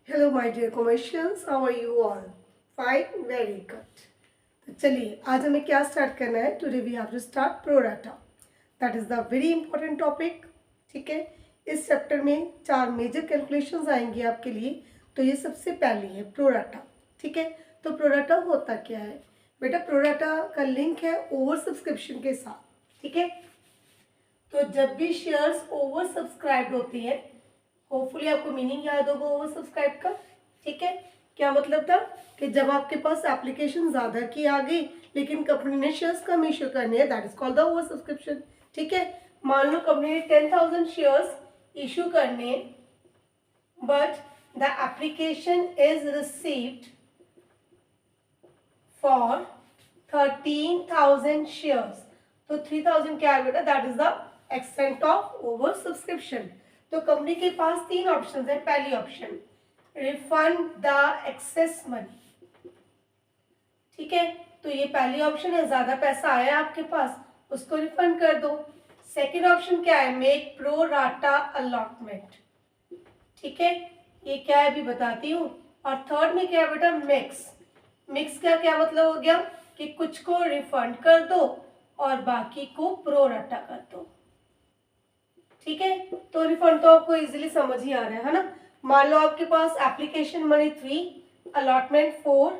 Hello my dear commercials, how are you all? Fine, very good. तो चलिए आज हमें क्या स्टार्ट करना है। Today we have to start pro rata. That is the very important topic. ठीक है, इस चैप्टर में 4 मेजर कैलकुलेशंस आएंगी आपके लिए। तो ये सबसे पहली है प्रो डाटा। ठीक है, तो प्रो डाटा होता क्या है बेटा? प्रो डाटा का लिंक है ओवर सब्सक्रिप्शन के साथ। ठीक है, तो जब भी शेयर्स ओवर सब्सक्राइब्ड होती हैं, होपफुली आपको मीनिंग याद होगा ओवर सब्सक्राइब का। ठीक है, क्या मतलब था कि जब आपके पास एप्लीकेशन ज़्यादा की आ गई लेकिन कंपनी ने शेयर्स कम इशू करने हैं, that is called the over subscription. ठीक है, मान लो कंपनी ने 10,000 शेयर्स इशू करने, but the application is received for 13,000 shares. तो 3,000 क्या है बेटा? That is the extent of over subscription. तो कंपनी के पास 3 ऑप्शन है। पहली option, refund the excess money. ठीक है, तो ये पहली ऑप्शन है, ज्यादा पैसा आया आपके पास, उसको रिफंड कर दो। सेकेंड ऑप्शन क्या है? Make pro rata allotment. ठीक है, ये क्या है अभी बताती हूँ। और थर्ड में क्या है बेटा? मिक्स। मिक्स का क्या मतलब हो गया कि कुछ को रिफंड कर दो और बाकी को प्रो राटा कर दो। ठीक है, तो रिफंड तो आपको इजीली समझ ही आ रहा है ना। मान लो आपके पास एप्लीकेशन मनी 3, अलॉटमेंट 4,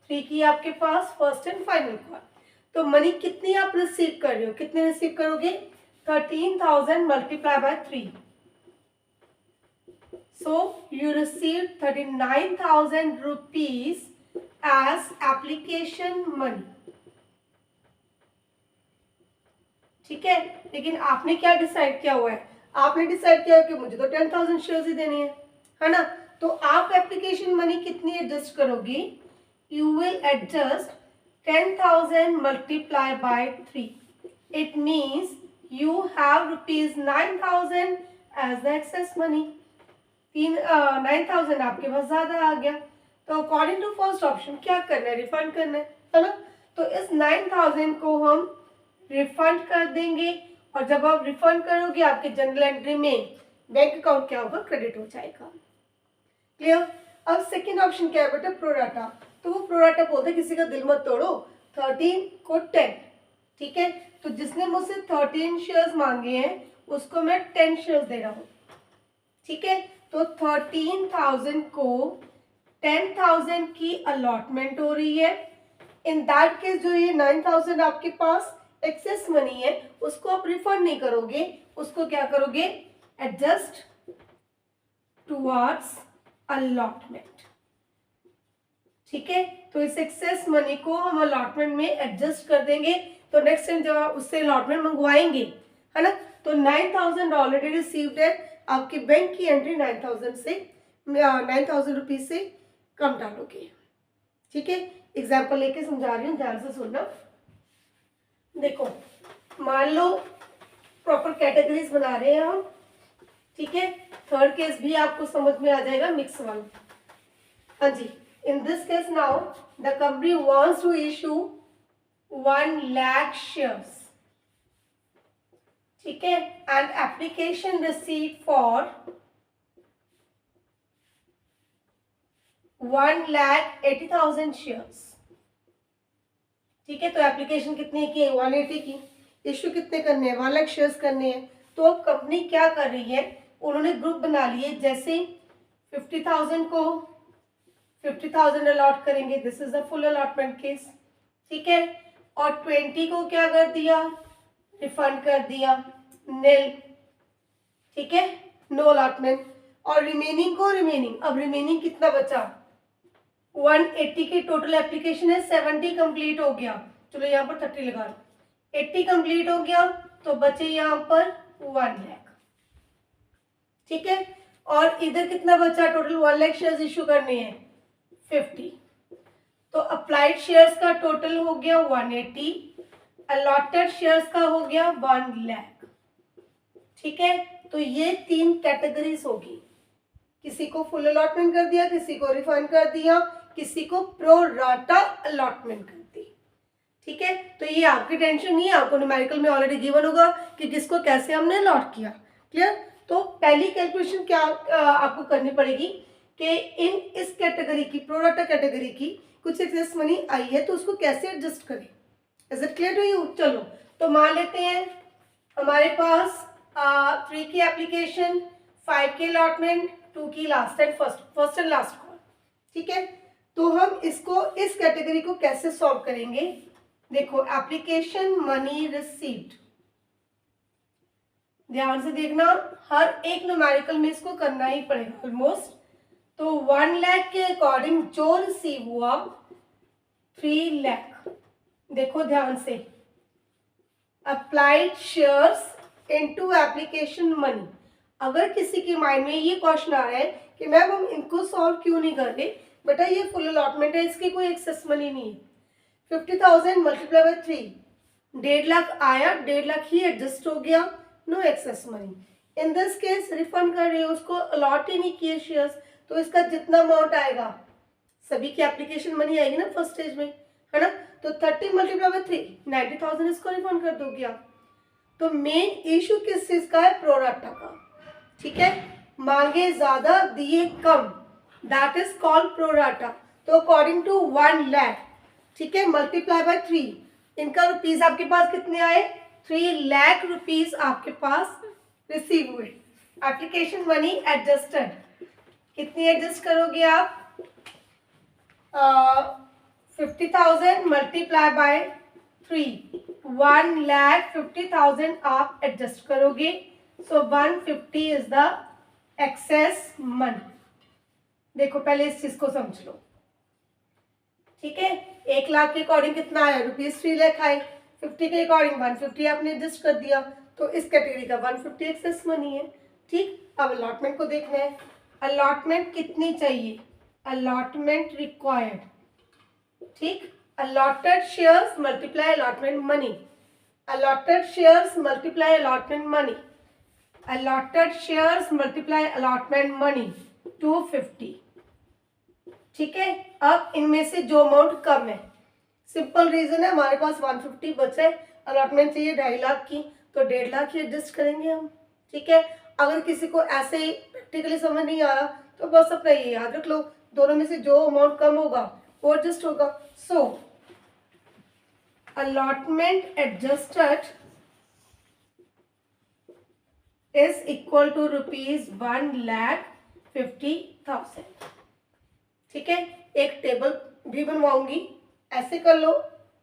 3 की आपके पास फर्स्ट एंड फाइनल कॉल। तो मनी कितनी आप रिसीव कर रहे हो? कितने रिसीव करोगे? 13,000 multiply by 3। So you received 39,000 rupees as application money. ठीक है, लेकिन आपने क्या डिसाइड किया हुआ है? आपने डिसाइड किया कि मुझे तो 10,000 शेयर्स ही देने हैं, है ना। तो आप एप्लीकेशन मनी कितनी एडजस्ट करोगी? You will adjust 10,000 multiply by 3। It means you have ₹9,000 as the excess money. 9,000 आपके पास ज्यादा आ गया। तो अकॉर्डिंग टू फर्स्ट ऑप्शन क्या करना है? रिफंड करना है ना। तो इस 9,000 को हम रिफंड कर देंगे, और जब आप रिफंड करोगे आपके जनरल एंट्री में बैंक अकाउंट क्या होगा? क्रेडिट हो जाएगा। क्लियर? अब सेकंड ऑप्शन क्या है बेटा? प्रोराटा। तो वो प्रोराटा बोलते हैं किसी का दिल मत तोड़ो, 13 को 10। ठीक है, तो जिसने मुझसे 13 शेयर्स मांगे हैं उसको मैं 10 शेयर्स दे रहा हूं। ठीक है, तो 13,000 को 10,000 की अलॉटमेंट हो रही है। इन दैट केस जो ये 9,000 आपके पास एक्सेस मनी है उसको आप रिफंड नहीं करोगे, उसको क्या करोगे? Adjust towards allotment. ठीक है, तो इस एक्सेस मनी को हम अलॉटमेंट में एडजस्ट कर देंगे। तो नेक्स्ट टाइम जब आप उससे अलॉटमेंट मंगवाएंगे, है ना, तो 9,000 ऑलरेडी रिसीव्ड है, आपकी बैंक की एंट्री 9,000 रुपीज से कम डालोगे। ठीक है, एग्जाम्पल लेके समझा रही हूँ, ध्यान से सुनना। देखो, मान लो प्रॉपर कैटेगरीज बना रहे हैं हम। ठीक है, थर्ड केस भी आपको समझ में आ जाएगा, मिक्स वन। हाँ जी, in this case now the company wants to issue 1 lakh shares. ठीक है, and application receive for 1,80,000 shares. ठीक है, तो एप्लीकेशन कितने की है? 180 की। इश्यू कितने करने हैं? 1 लाख शेयर्स करने हैं। तो अब कंपनी क्या कर रही है? उन्होंने ग्रुप बना लिए। जैसे 50,000 को 50,000 अलॉट करेंगे, this is the full allotment case. ठीक है, और 20 को क्या कर दिया? रिफंड कर दिया, नील। ठीक है, नो अलॉटमेंट। और रिमेनिंग को रिमेनिंग, अब रिमेनिंग कितना बचा? 180 की टोटल एप्लीकेशन है, 70 कंप्लीट हो गया। चलो यहाँ पर 30 लगा लो, 80 कंप्लीट हो गया, तो बचे यहाँ पर 1 लाख। ठीक है, और इधर कितना बचा? टोटल 1 लाख शेयर्स इशू करने हैं, 50। तो अप्लाइड शेयर्स का टोटल हो गया 180, अलॉटेड शेयर्स का हो गया 1 लाख। ठीक है, तो ये 3 कैटेगरीज होगी। किसी को फुल अलॉटमेंट कर दिया, किसी को रिफंड कर दिया, किसी को प्रो राटा अलॉटमेंट कर दी। ठीक है, तो ये आपकी टेंशन नहीं है, आपको न्यूमेरिकल में ऑलरेडी गिवन होगा कि किसको कैसे हमने अलॉट किया। क्लियर? तो पहली कैलकुलेशन क्या आपको करनी पड़ेगी कि इस कैटेगरी की, प्रोडाटा कैटेगरी की कुछ एक्सेस मनी आई है तो उसको कैसे एडजस्ट करें। Is it clear to you? चलो तो मान लेते हैं हमारे पास 3 की एप्लीकेशन, 5 की अलॉटमेंट, 2 की last and first and last call. ठीक है, तो हम इसको, इस कैटेगरी को कैसे सॉल्व करेंगे। देखो एप्लीकेशन मनी रिसीव्ड, ध्यान से देखना, हर एक न्यूमेरिकल में इसको करना ही पड़ेगा ऑलमोस्ट। तो 1 लाख के अकॉर्डिंग जो रिसीव हुआ 3 लाख। देखो ध्यान से, applied shares into application money. अगर किसी के माइंड में ये क्वेश्चन आ रहा है कि मैम हम इनको सॉल्व क्यों नहीं कर रहे, बेटा ये फुल अलॉटमेंट है, इसकी कोई एक्सेस मनी नहीं है। 50,000 मल्टीप्लाई बाय 3, 1.5 लाख आया, 1.5 लाख ही एडजस्ट हो गया, no excess money. In this case refund कर रहे हो, उसको अलॉट ही नहीं किए शेयर्स, तो इसका जितना अमाउंट आएगा सभी की एप्लीकेशन मनी आएगी ना फर्स्ट स्टेज में, है ना। तो 30 मल्टीप्लाई बाय 3, 90,000 इसको रिफंड कर दोगे आप। तो मेन इशू किस चीज का है, प्रोडाटा का। ठीक है, मांगे ज्यादा दिए कम, दैट इज कॉल्ड प्रोडाटा। तो अकॉर्डिंग टू 1 लाख, ठीक है, मल्टीप्लाई बाय 3, इनका रुपीज आपके पास कितने आए, 3 लाख रुपीज आपके पास रिसीव हुए। एप्लीकेशन मनी एडजस्टेड, कितनी एडजस्ट करोगे आप, 50,000 मल्टीप्लाई बाय 3, 1,50,000 आप एडजस्ट करोगे। सो 150 इज द एक्सेस मनी। देखो पहले इस चीज को समझ लो। ठीक है, 1 लाख के अकॉर्डिंग कितना आया, रुपीज 3 लाख आए, 50 के अकॉर्डिंग 150 आपने एडजस्ट कर दिया, तो इस कैटेगरी का 150 एक्सेस मनी है। ठीक, अब अलॉटमेंट को देखना है, अलॉटमेंट कितनी चाहिए, अलॉटमेंट रिक्वायर्ड। ठीक, allotted shares multiply allotment money, allotted shares multiply allotment money, allotted shares multiply allotment money 250। ठीक है, अब इनमें से जो अमाउंट कम है, सिंपल रीजन है, हमारे पास 150 बचा है, अलॉटमेंट चाहिए 2.5 लाख की, तो 1.5 लाख ही एडजस्ट करेंगे हम। ठीक है, अगर किसी को ऐसे ही प्रैक्टिकली समझ नहीं आ रहा तो बस अपना ये याद रख लो, दोनों में से जो अमाउंट कम होगा वो एडजस्ट होगा। सो allotment adjusted is equal to ₹1,50,000। ठीक है, एक टेबल भी बनवाऊंगी, ऐसे कर लो,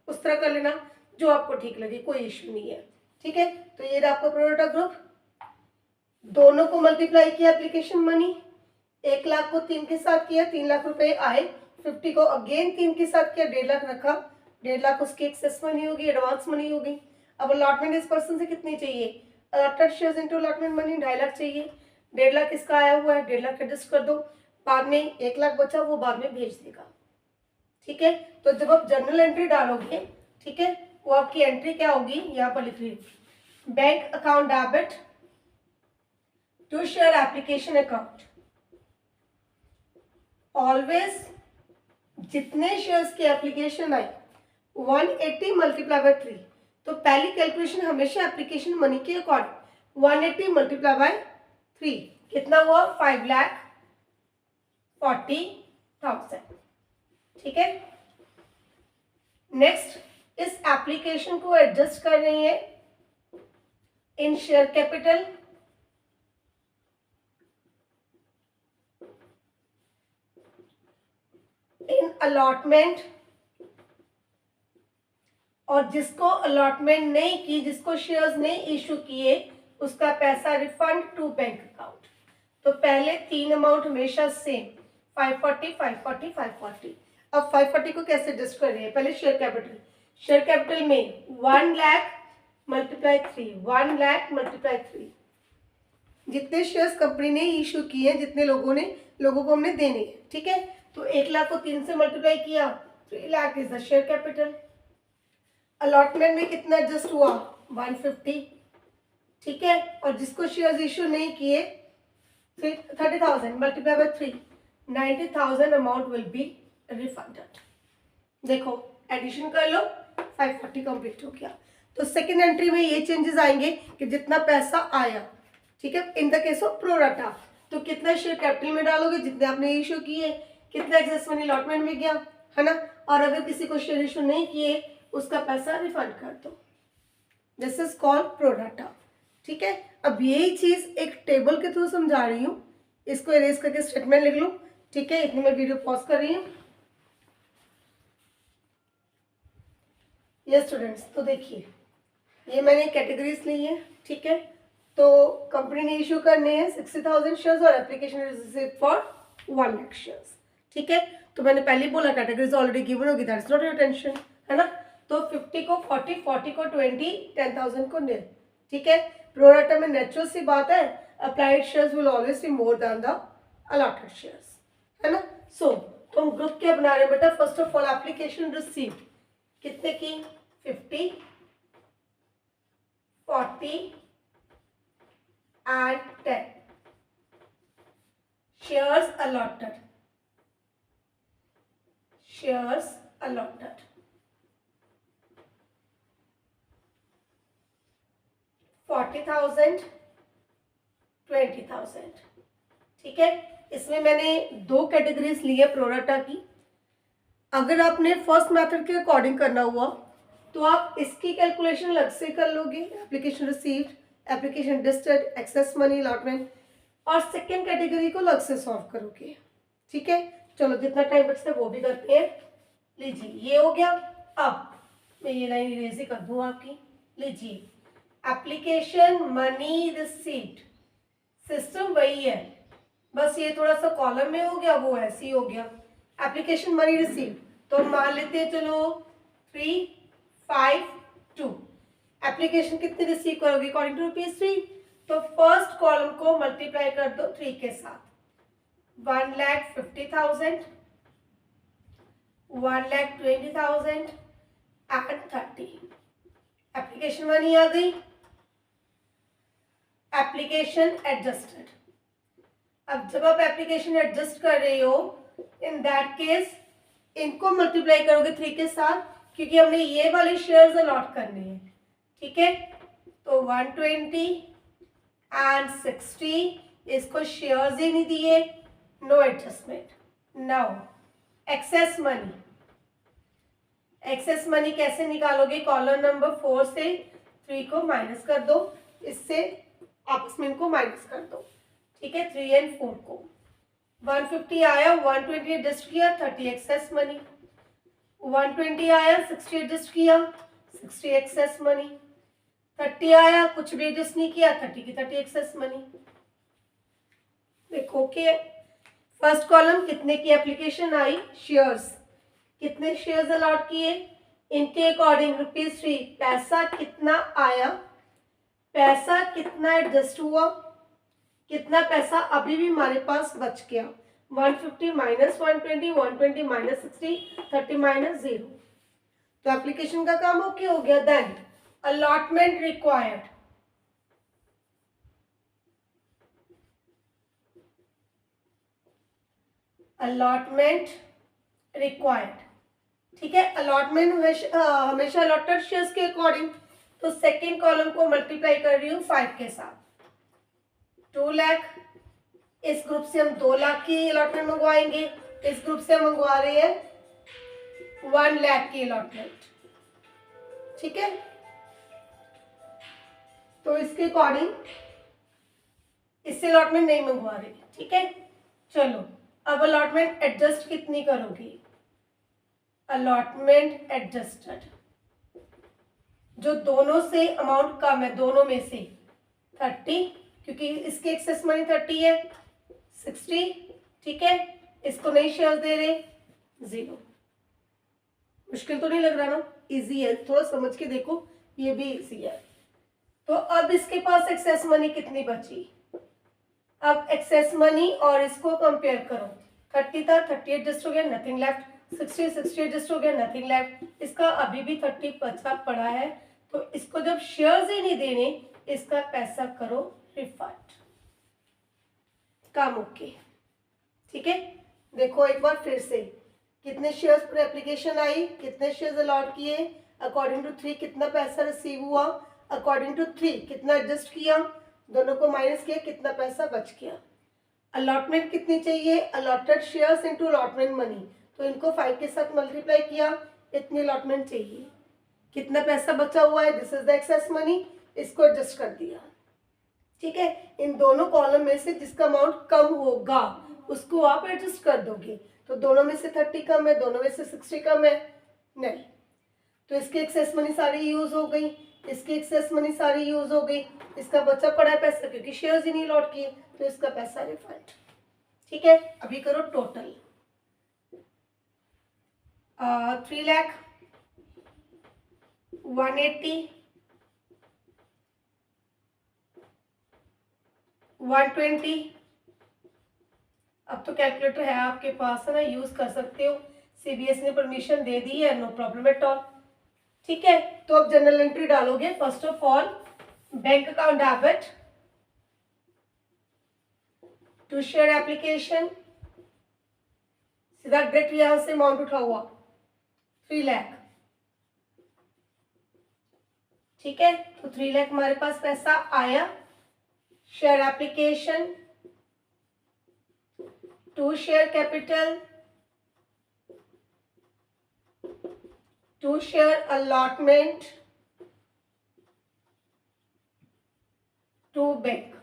उस तरह कर लेना, जो आपको ठीक लगे, कोई इश्यू नहीं है। ठीक है, तो ये रहा आपका प्रोडाटा ग्रुप, दोनों को मल्टीप्लाई किया एप्लीकेशन मनी, 1 लाख को 3 के साथ किया, 3 लाख रुपए आए, 50 को अगेन 3 के साथ किया, 1.5 लाख रखा, 1.5 लाख उसकी एक्सेस मनी होगी, एडवांस मनी होगी। अब अलॉटमेंट इस पर्सन से कितनी चाहिए, allotted shares into allotment money 2.5 lakh चाहिए, 1.5 लाख इसका आया हुआ है, 1.5 लाख एडजस्ट कर दो, बाद में 1 लाख बचा वो बाद में भेज देगा। ठीक है, तो जब आप जर्नल एंट्री डालोगे, ठीक है, वो आपकी एंट्री क्या होगी, यहाँ पर लिख रही हूँ, bank account debit to share application account. Always जितने शेयर्स की एप्लीकेशन आई 180 मल्टीप्लाई बाय 3, तो पहली कैलकुलेशन हमेशा एप्लीकेशन मनी के अकॉर्डिंग 180 मल्टीप्लाई बाय 3 कितना हुआ, 5,40,000। ठीक है, नेक्स्ट इस एप्लीकेशन को एडजस्ट कर रही है इन शेयर कैपिटल, इन अलॉटमेंट, और जिसको अलॉटमेंट नहीं की, जिसको शेयर्स नहीं इशू किए, उसका पैसा रिफंड टू बैंक अकाउंट। तो पहले 3 अमाउंट हमेशा सेम, 540, 540, 540। अब 540 को कैसे एडजस्ट कर रहे हैं, पहले शेयर कैपिटल, शेयर कैपिटल में 1 लाख मल्टीप्लाई 3, 1 लाख मल्टीप्लाई 3, जितने शेयर्स कंपनी ने इशू किए हैं, जितने लोगों को हमने देने हैं। ठीक है, तो 1 लाख को 3 से मल्टीप्लाई किया, 3 lakh is the share capital. Allotment में कितना एडजस्ट हुआ, 150। ठीक है, और जिसको शेयर्स इशू नहीं किए, 30,000 multiply by 3, 90,000 amount will be refunded. देखो एडिशन कर लो, 540 कंप्लीट हो गया। तो सेकेंड एंट्री में ये चेंजेस आएंगे कि जितना पैसा आया, ठीक है, इन द केस ऑफ प्रोडाटा, तो तो कितना शेयर कैपिटल में डालोगे, जितने आपने इशू किए, कितना एक्सेस मनी अलॉटमेंट में गया, है ना। और अगर किसी को शेयर इशू नहीं किए उसका पैसा रिफंड कर दो। This is called pro rata. ठीक है, अब यही चीज एक टेबल के थ्रू समझा रही हूँ, इसको इरेज करके स्टेटमेंट लिख लो। ठीक है, इतनी मैं वीडियो पॉज कर रही हूँ। यस स्टूडेंट्स, तो देखिए ये मैंने कैटेगरीज ली है। ठीक है, तो कंपनी ने इशू करने हैं 60,000 शेयर्स और application is received for 1 lakh shares. ठीक है, तो मैंने पहले ही बोला कैटेगरीज ऑलरेडी गिवन होगी, that is not your tension, है ना। तो 50 को 40, 40 को 20, 10,000 को nil। ठीक है, प्रो राटा में नेचुरल सी बात है, applied shares will always be more than the allotted shares, है ना। सो तो हम ग्रुप क्या बना रहे हैं बेटा, first of all application receive कितने की, 50, 40 and 10 shares allotted, shares allotted, 40,000, 20,000। ठीक है, इसमें मैंने 2 कैटेगरीज ली है प्रो राटा की। अगर आपने फर्स्ट मेथड के अकॉर्डिंग करना हुआ तो आप इसकी कैलकुलेशन अलग से कर लोगे, एप्लीकेशन रिसीव्ड, एप्लीकेशन डिस्टेड, एक्सेस मनी अलॉटमेंट, और सेकेंड कैटेगरी को अलग से सॉल्व करोगे। ठीक है, चलो जितना टाइम बचता है वो भी करते हैं। लीजिए ये हो गया। अब मैं ये लाइन इरेज ही कर दूँ आपकी। लीजिए एप्लीकेशन मनी रिसीव्ड, सिस्टम वही है, बस ये थोड़ा सा कॉलम में हो गया, वो ऐसे ही हो गया। एप्लीकेशन मनी रिसीव्ड तो मान लेते हैं चलो 3, 5, 2। एप्लीकेशन कितनी रिसीव करोगे अकॉर्डिंग टू ₹3, तो फर्स्ट कॉलम को मल्टीप्लाई कर दो 3 के साथ, 1,50,000, 1,20,000 एंड 30। एप्लीकेशन मनी आ गई। एप्लीकेशन एडजस्टेड, अब जब आप एप्लीकेशन एडजस्ट कर रहे हो इन दैट केस इनको मल्टीप्लाई करोगे 3 के साथ, क्योंकि हमने ये वाले शेयर्स अलॉट करने हैं। ठीक है, तो 120 एंड 60, इसको शेयर्स ही नहीं दिए, no adjustment. Now excess money, excess money कैसे निकालोगे, कॉलम नंबर 4 से 3 को माइनस कर दो, इससे आपस में इनको माइनस कर दो। ठीक है, 3 एंड 4 को 150 आया, 120 एडजस्ट किया, 30 एक्सेस मनी, 120 आया, 60 एडजस्ट किया, 60 एक्सेस मनी, 30 आया, कुछ भी एडजस्ट नहीं किया, 30 की 30 एक्सेस मनी। देखो कि फर्स्ट कॉलम कितने की एप्लीकेशन आई, शेयर्स, कितने शेयर्स अलॉट किए, इनके अकॉर्डिंग ₹3, पैसा कितना आया, पैसा कितना एडजस्ट हुआ, कितना पैसा अभी भी हमारे पास बच गया, 150 माइनस 120, 120 माइनस 60, 30 माइनस 0। तो एप्लीकेशन का काम ओके हो गया। Then allotment required, allotment required. ठीक है, अलॉटमेंट हमेशा अलॉटेड शेयर्स के अकॉर्डिंग, तो सेकेंड कॉलम को मल्टीप्लाई कर रही हूँ 5 के साथ, 2 लाख। इस ग्रुप से हम 2 लाख की अलॉटमेंट मंगवाएंगे, इस ग्रुप से हम मंगवा रहे हैं 1 लाख की अलॉटमेंट। ठीक है, तो इसके अकॉर्डिंग इससे अलॉटमेंट नहीं मंगवा रहे। ठीक है, चलो अब अलॉटमेंट एडजस्ट कितनी करोगी, अलॉटमेंट एडजस्टेड, जो दोनों से अमाउंट कम है, दोनों में से 30, क्योंकि इसके एक्सेस मनी 30 है, 60। ठीक है, इसको नहीं शेयर दे रहे, 0। मुश्किल तो नहीं लग रहा ना, इजी है, थोड़ा समझ के देखो, ये भी इजी है। तो अब इसके पास एक्सेस मनी कितनी बची, अब एक्सेस मनी और इसको कंपेयर करो, 30 था, 30 एडजस्ट हो गया, नथिंग लेफ्ट, 60, 60 एडजस्ट हो गया, नथिंग लेफ्ट, इसका अभी भी 30 बचा पड़ा है, तो इसको जब शेयर्स ही नहीं देने, इसका पैसा करो रिफंड, काम ओके। ठीक है, देखो एक बार फिर से, कितने शेयर्स पर एप्लीकेशन आई, कितने शेयर्स अलॉट किए, अकॉर्डिंग टू 3 कितना पैसा रिसीव हुआ, अकॉर्डिंग टू 3 कितना एडजस्ट किया, दोनों को माइनस किया, कितना पैसा बच गया। अलॉटमेंट कितनी चाहिए, allotted shares into allotment money, तो इनको 5 के साथ मल्टीप्लाई किया, इतनी अलॉटमेंट चाहिए। कितना पैसा बचा हुआ है, this is the excess money, इसको एडजस्ट कर दिया। ठीक है, इन दोनों कॉलम में से जिसका अमाउंट कम होगा उसको आप एडजस्ट कर दोगे। तो दोनों में से 30 कम है, दोनों में से 60 कम है, नहीं, तो इसकी एक्सेस मनी सारी यूज हो गई, इसकी एक्सेस मनी सारी यूज हो गई, इसका बचा पड़ा है पैसा क्योंकि शेयर्स ही नहीं लौट किए, तो इसका पैसा रिफंड। ठीक है, अभी करो टोटल। 3 लाख, 180, 120। अब तो कैलकुलेटर है आपके पास है ना, यूज कर सकते हो, सीबीएस ने परमिशन दे दी है, नो प्रॉब्लम एट ऑल। ठीक है, तो अब जनरल एंट्री डालोगे। First of all bank account debit to share application, सीधा डायरेक्ट यहां से अमाउंट उठा हुआ 3 लाख। ठीक है, तो 3 लाख हमारे पास पैसा आया। Share application to share capital to share allotment to bank.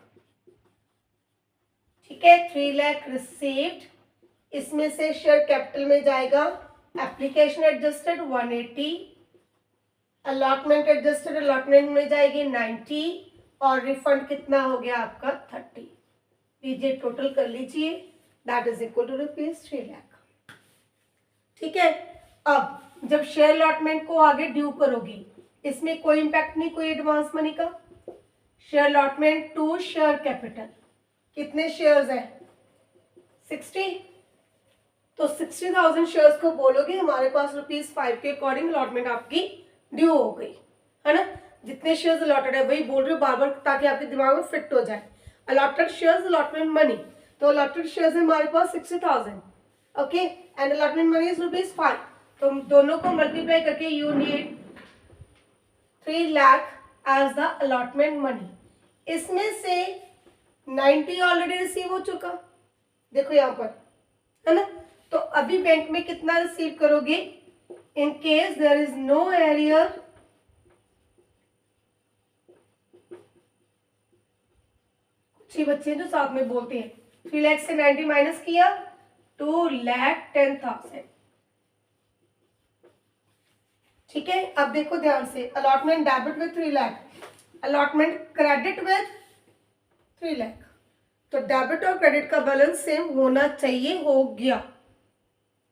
ठीक है, 3 लाख रिसीव्ड, इसमें से शेयर कैपिटल में जाएगा application adjusted 180, allotment adjusted allotment में जाएगी 90, और रिफंड कितना हो गया आपका 30। लीजिए टोटल कर लीजिए, that is equal to ₹3 lakh. ठीक है, अब जब शेयर अलॉटमेंट को आगे ड्यू करोगी, इसमें कोई इंपैक्ट नहीं, कोई एडवांस मनी का। Share allotment to share capital, कितने शेयर्स है 60, तो 60,000 शेयर्स को बोलोगे हमारे पास ₹5 के अकॉर्डिंग अलॉटमेंट आपकी ड्यू हो गई है ना। जितने शेयर्स अलॉटेड है वही बोल रहे हो बार बार, ताकि आपके दिमाग में फिट हो जाए। अलॉटेड शेयर्स अलॉटमेंट मनी, तो अलॉटेड शेयर्स है हमारे पास 60,000, okay, and allotment money is ₹5। तो दोनों को मल्टीप्लाई करके you need 3 lakh as the allotment money. इसमें से 90 ऑलरेडी रिसीव हो चुका, देखो यहाँ पर है ना। तो अभी बैंक में कितना रिसीव करोगे, in case there is no arrear, कुछ ही बच्चे जो साथ में बोलते हैं, 3 लाख से 90 माइनस किया 2,10,000। ठीक है, अब देखो ध्यान से, allotment debit with 3 lakh, allotment credit with 3 lakh, तो डेबिट और क्रेडिट का बैलेंस सेम होना चाहिए, हो गया।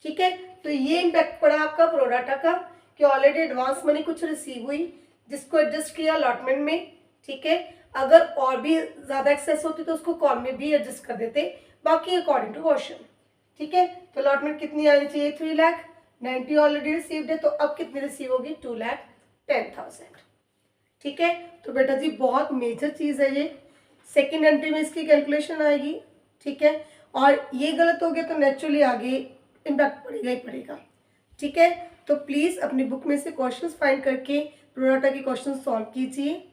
ठीक है, तो ये इम्पैक्ट पड़ा आपका प्रोडाटा का कि ऑलरेडी एडवांस मनी कुछ रिसीव हुई जिसको एडजस्ट किया अलॉटमेंट में। ठीक है, अगर और भी ज्यादा एक्सेस होती तो उसको कॉल में भी एडजस्ट कर देते, बाकी अकॉर्डिंग टू क्वेश्चन। ठीक है, तो अलॉटमेंट कितनी आनी चाहिए 3 लाख, 90 ऑलरेडी रिसीव्ड है, तो अब कितनी रिसीव होगी 2,10,000। ठीक है, तो बेटा जी बहुत मेजर चीज है ये, सेकेंड एंट्री में इसकी कैलकुलेशन आएगी। ठीक है, और ये गलत हो गया तो नेचुरली आगे इम्पैक्ट पड़ेगा ही पड़ेगा। ठीक है, तो प्लीज अपनी बुक में से क्वेश्चंस फाइंड करके प्रोडाटा के क्वेश्चन सॉल्व कीजिए।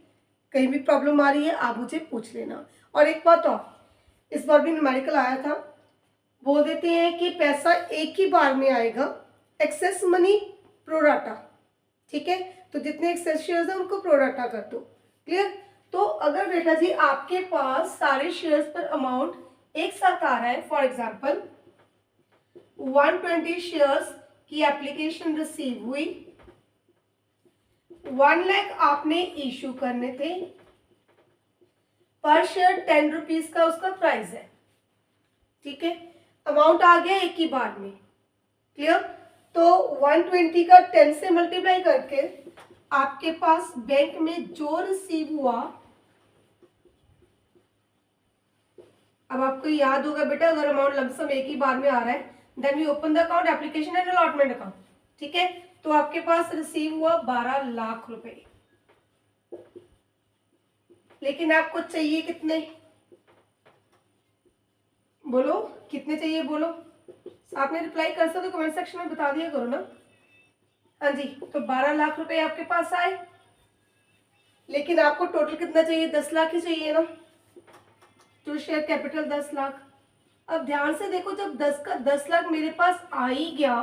कहीं भी प्रॉब्लम आ रही है आप मुझे पूछ लेना। और एक बात और, इस बार भी न्यूमेरिकल आया था, बोल देते हैं कि पैसा एक ही बार में आएगा, एक्सेस मनी प्रोडाटा। ठीक है, तो जितने एक्सेस शेयर्स हैं उनको प्रोडाटा कर दो, क्लियर। तो अगर बेटा जी आपके पास सारे शेयर्स पर अमाउंट एक साथ आ रहा है, फॉर एग्जांपल 120 शेयर्स की एप्लीकेशन रिसीव हुई, 1 लाख आपने इशू करने थे, पर शेयर 10 रुपीज का उसका प्राइस है। ठीक है, अमाउंट आ गया एक ही बार में, क्लियर। तो 120 का 10 से मल्टीप्लाई करके आपके पास बैंक में जो रिसीव हुआ, अब आपको याद होगा बेटा अगर अमाउंट लमसम एक ही बार में आ रहा है, then we open the account application and allotment account. ठीक है, तो आपके पास रिसीव हुआ 12 लाख रुपए, लेकिन आपको चाहिए कितने, बोलो कितने चाहिए, बोलो। आपने रिप्लाई कर सकते हो, कमेंट सेक्शन में बता दिया करो ना। हाँ जी, तो 12 लाख रुपए आपके पास आए, लेकिन आपको टोटल कितना चाहिए, 10 लाख ही चाहिए ना, टू शेयर कैपिटल 10 लाख। अब ध्यान से देखो, जब 10 का 10 लाख मेरे पास आ ही गया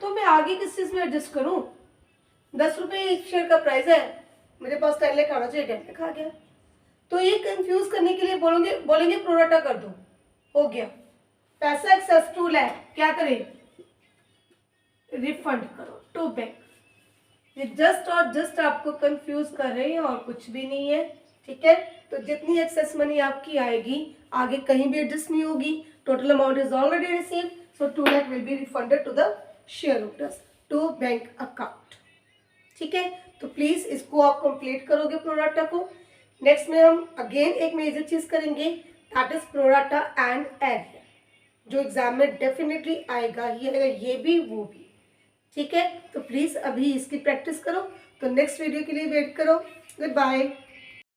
तो मैं आगे किस चीज में एडजस्ट करूं? 10 रुपए एक शेयर का प्राइस है, मेरे पास 10 लाख आना चाहिए, 10 लाख आ गया। तो ये कंफ्यूज करने के लिए बोलेंगे प्रोराटा कर दो, हो गया। पैसा एक्सेस 2 लाख, क्या करें? रिफंड करो टू बैंक। ये जस्ट और जस्ट आपको कंफ्यूज कर रहे हैं और कुछ भी नहीं है, ठीक है। तो जितनी एक्सेस मनी आपकी आएगी आगे कहीं भी एडजस्ट नहीं होगी। Total amount is already received, so 2 lakh will be refunded to the share holders to bank account, ठीक है। तो प्लीज इसको आप कंप्लीट करोगे प्रोराटा को। नेक्स्ट में हम अगेन एक मेजर चीज करेंगे, that is pro rata and area, जो एग्जाम में डेफिनेटली आएगा ही आएगा, ये भी वो भी, ठीक है। तो प्लीज अभी इसकी प्रैक्टिस करो। तो नेक्स्ट वीडियो के लिए वेट करो। Good bye.